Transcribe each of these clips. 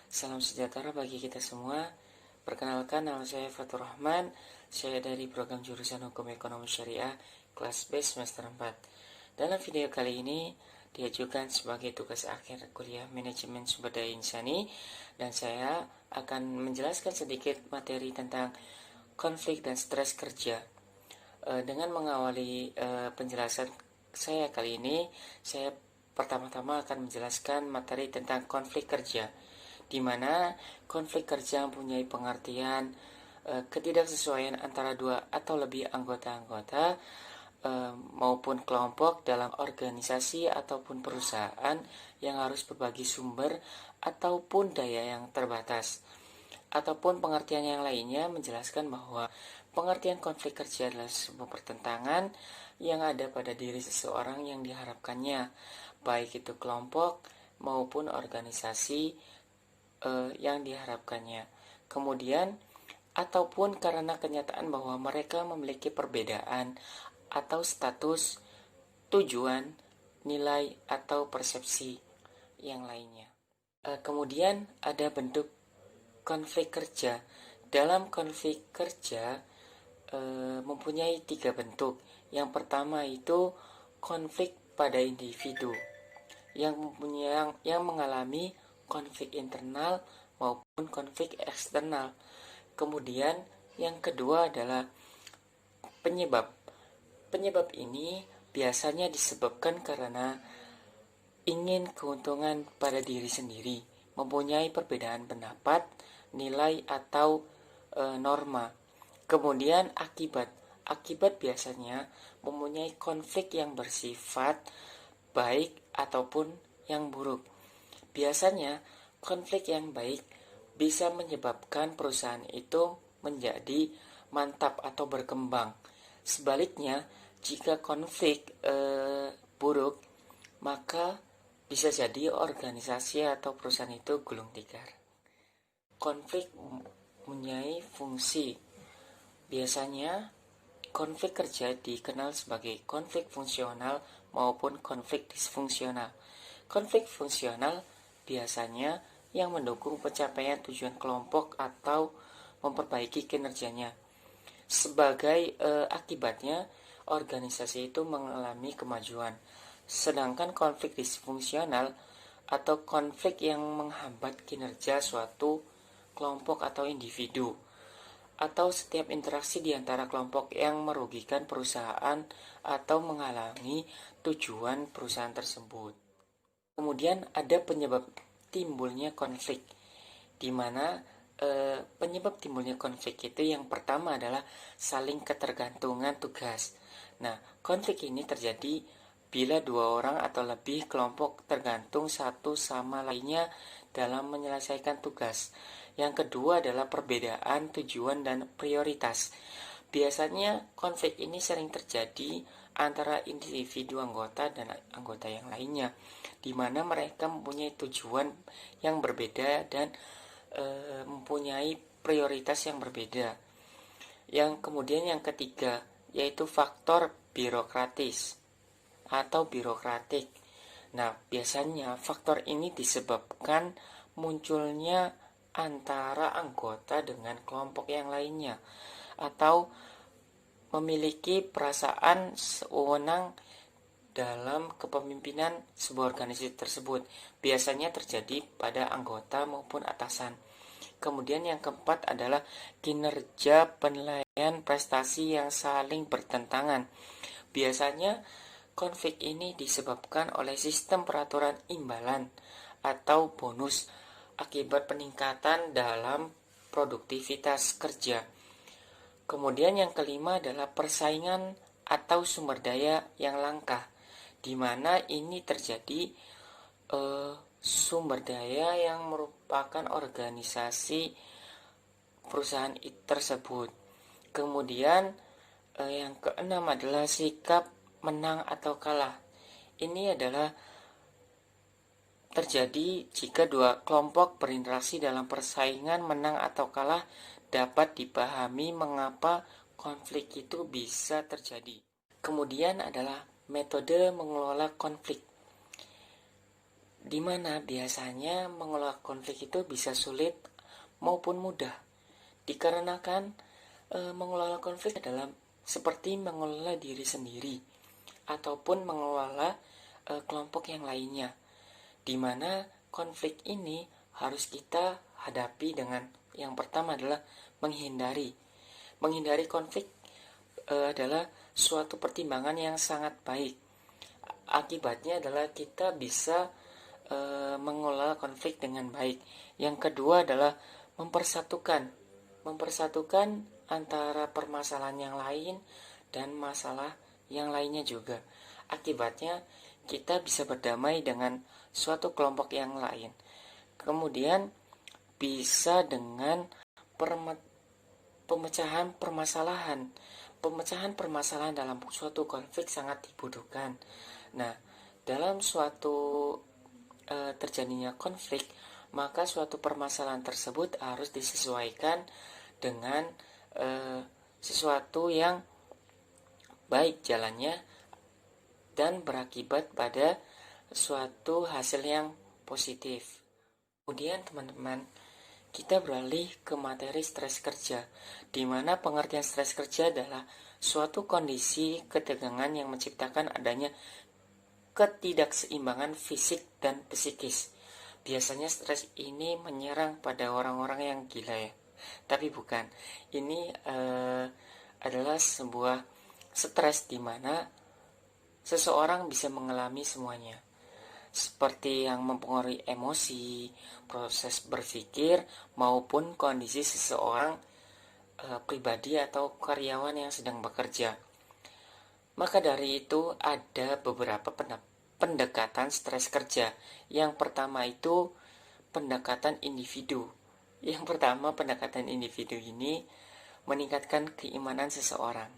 Salam sejahtera bagi kita semua. Perkenalkan, nama saya Fatur Rahman. Saya dari program jurusan Hukum Ekonomi Syariah kelas B semester 4. Dalam video kali ini diajukan sebagai tugas akhir kuliah Manajemen Sumber Daya Insani, dan saya akan menjelaskan sedikit materi tentang konflik dan stres kerja. Dengan mengawali penjelasan saya kali ini, saya pertama-tama akan menjelaskan materi tentang konflik kerja, di mana konflik kerja mempunyai pengertian ketidaksesuaian antara dua atau lebih anggota-anggota maupun kelompok dalam organisasi ataupun perusahaan yang harus berbagi sumber ataupun daya yang terbatas. Ataupun pengertian yang lainnya menjelaskan bahwa pengertian konflik kerja adalah sebuah pertentangan yang ada pada diri seseorang yang diharapkannya, baik itu kelompok maupun organisasi yang diharapkannya. Kemudian, ataupun karena kenyataan bahwa mereka memiliki perbedaan atau status, tujuan, nilai, atau persepsi yang lainnya. Kemudian ada bentuk konflik kerja. Dalam konflik kerja mempunyai 3 bentuk. Yang pertama itu konflik pada individu yang mengalami konflik internal maupun konflik eksternal. Kemudian yang kedua adalah penyebab. Penyebab ini biasanya disebabkan karena ingin keuntungan pada diri sendiri, mempunyai perbedaan pendapat, nilai atau norma. Kemudian akibat. Akibat biasanya mempunyai konflik yang bersifat baik ataupun yang buruk. Biasanya konflik yang baik bisa menyebabkan perusahaan itu menjadi mantap atau berkembang. Sebaliknya, jika konflik buruk, maka bisa jadi organisasi atau perusahaan itu gulung tikar. Konflik mempunyai fungsi. Biasanya konflik kerja dikenal sebagai konflik fungsional maupun konflik disfungsional. Konflik fungsional biasanya yang mendukung pencapaian tujuan kelompok atau memperbaiki kinerjanya. Sebagai akibatnya, organisasi itu mengalami kemajuan. Sedangkan konflik disfungsional atau konflik yang menghambat kinerja suatu kelompok atau individu, atau setiap interaksi di antara kelompok yang merugikan perusahaan atau menghalangi tujuan perusahaan tersebut. Kemudian ada penyebab timbulnya konflik, di mana penyebab timbulnya konflik itu yang pertama adalah saling ketergantungan tugas. Nah, konflik ini terjadi bila dua orang atau lebih kelompok tergantung satu sama lainnya dalam menyelesaikan tugas. Yang kedua adalah perbedaan tujuan dan prioritas. Biasanya konflik ini sering terjadi antara individu anggota dan anggota yang lainnya, di mana mereka mempunyai tujuan yang berbeda dan mempunyai prioritas yang berbeda. Kemudian yang ketiga yaitu faktor birokratis atau birokratik. Nah, biasanya faktor ini disebabkan munculnya antara anggota dengan kelompok yang lainnya, atau memiliki perasaan sewenang dalam kepemimpinan sebuah organisasi tersebut. Biasanya terjadi pada anggota maupun atasan. Kemudian yang keempat adalah kinerja penilaian prestasi yang saling bertentangan. Biasanya konflik ini disebabkan oleh sistem peraturan imbalan atau bonus akibat peningkatan dalam produktivitas kerja. Kemudian yang kelima adalah persaingan atau sumber daya yang langka, di mana ini terjadi sumber daya yang merupakan organisasi perusahaan tersebut. Kemudian yang keenam adalah sikap menang atau kalah. Ini adalah terjadi jika dua kelompok berinteraksi dalam persaingan menang atau kalah. Dapat dipahami mengapa konflik itu bisa terjadi. Kemudian adalah metode mengelola konflik. di mana biasanya mengelola konflik itu bisa sulit maupun mudah. Dikarenakan mengelola konflik adalah seperti mengelola diri sendiri ataupun mengelola kelompok yang lainnya, di mana konflik ini harus kita hadapi dengan yang pertama adalah menghindari. Menghindari konflik adalah suatu pertimbangan yang sangat baik. Akibatnya adalah kita bisa mengelola konflik dengan baik. Yang kedua adalah mempersatukan antara permasalahan yang lain dan masalah yang lainnya juga. Akibatnya kita bisa berdamai dengan suatu kelompok yang lain. Kemudian bisa dengan pemecahan permasalahan. Pemecahan permasalahan dalam suatu konflik sangat dibutuhkan. Nah, dalam suatu terjadinya konflik, maka suatu permasalahan tersebut harus disesuaikan dengan sesuatu yang baik jalannya dan berakibat pada suatu hasil yang positif. Kemudian teman-teman, kita beralih ke materi stres kerja, di mana pengertian stres kerja adalah suatu kondisi ketegangan yang menciptakan adanya ketidakseimbangan fisik dan psikis. Biasanya stres ini menyerang pada orang-orang yang gila ya, tapi bukan. Ini adalah sebuah stres di mana seseorang bisa mengalami semuanya, seperti yang mempengaruhi emosi, proses berpikir, maupun kondisi seseorang pribadi atau karyawan yang sedang bekerja. Maka dari itu ada beberapa pendekatan stres kerja. Yang pertama itu pendekatan individu. Yang pertama, pendekatan individu ini meningkatkan keimanan seseorang.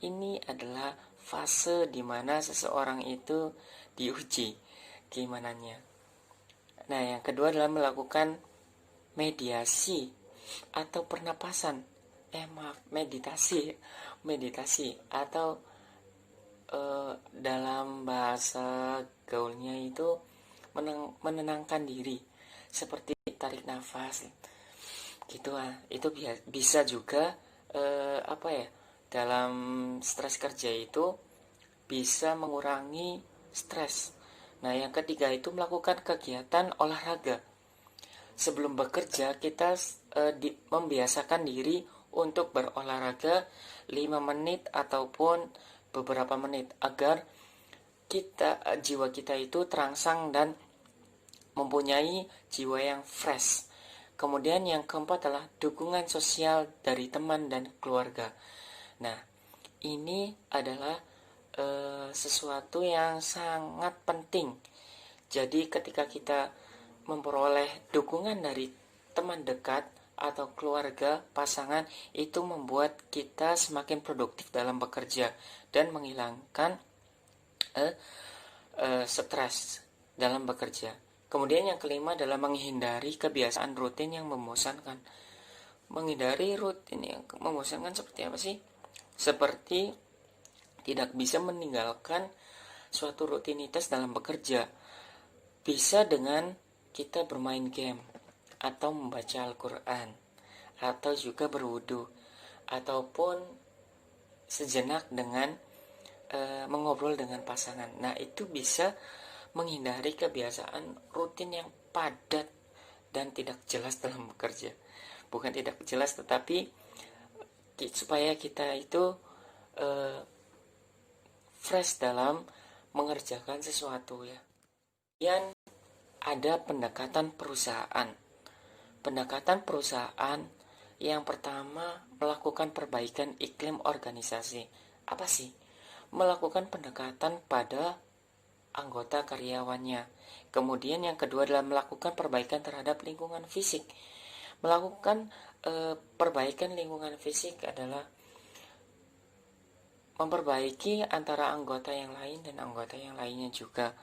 Ini adalah fase di mana seseorang itu diuji keimanannya. Nah, yang kedua adalah melakukan mediasi atau pernapasan. Meditasi atau dalam bahasa gaulnya itu menenangkan diri, seperti tarik nafas gitu. Itu bisa juga dalam stres kerja itu bisa mengurangi stres. Nah, yang ketiga itu melakukan kegiatan olahraga. Sebelum bekerja kita membiasakan diri untuk berolahraga 5 menit ataupun beberapa menit agar jiwa kita itu terangsang dan mempunyai jiwa yang fresh. Kemudian yang keempat adalah dukungan sosial dari teman dan keluarga. Nah, ini adalah sesuatu yang sangat penting. Jadi ketika kita memperoleh dukungan dari teman dekat atau keluarga, pasangan, itu membuat kita semakin produktif dalam bekerja dan menghilangkan stres dalam bekerja. Kemudian yang kelima adalah menghindari kebiasaan rutin yang membosankan. Menghindari rutin yang membosankan seperti apa sih? Seperti tidak bisa meninggalkan suatu rutinitas dalam bekerja. Bisa dengan kita bermain game, atau membaca Al-Quran, atau juga berwudu, ataupun sejenak dengan mengobrol dengan pasangan. Nah, itu bisa menghindari kebiasaan rutin yang padat dan tidak jelas dalam bekerja. Bukan tidak jelas, tetapi supaya kita itu fresh dalam mengerjakan sesuatu ya. Kemudian ada pendekatan perusahaan. Pendekatan perusahaan yang pertama melakukan perbaikan iklim organisasi. Apa sih? Melakukan pendekatan pada anggota karyawannya. Kemudian yang kedua adalah melakukan perbaikan terhadap lingkungan fisik. Melakukan perbaikan lingkungan fisik adalah memperbaiki antara anggota yang lain dan anggota yang lainnya juga.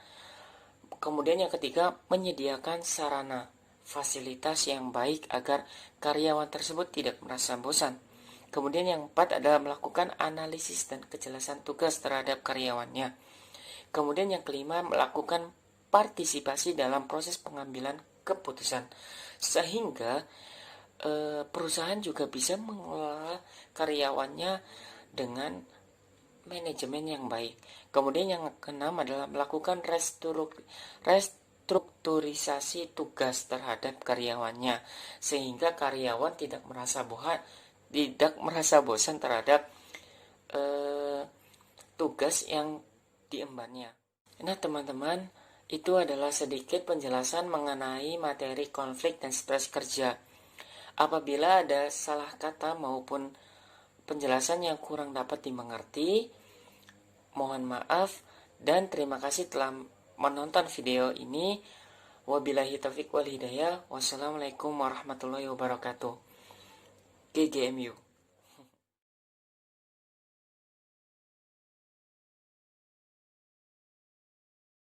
Kemudian yang ketiga, menyediakan sarana fasilitas yang baik agar karyawan tersebut tidak merasa bosan. Kemudian yang keempat adalah melakukan analisis dan kejelasan tugas terhadap karyawannya. Kemudian yang kelima, melakukan berpartisipasi dalam proses pengambilan keputusan, sehingga perusahaan juga bisa mengelola karyawannya dengan manajemen yang baik. Kemudian yang keenam adalah melakukan restrukturisasi tugas terhadap karyawannya, sehingga karyawan tidak merasa bosan terhadap tugas yang diembannya. Nah teman-teman, itu adalah sedikit penjelasan mengenai materi konflik dan stres kerja. Apabila ada salah kata maupun penjelasan yang kurang dapat dimengerti, mohon maaf dan terima kasih telah menonton video ini. Wabillahi taufiq wal hidayah. Wassalamualaikum warahmatullahi wabarakatuh. GGMU.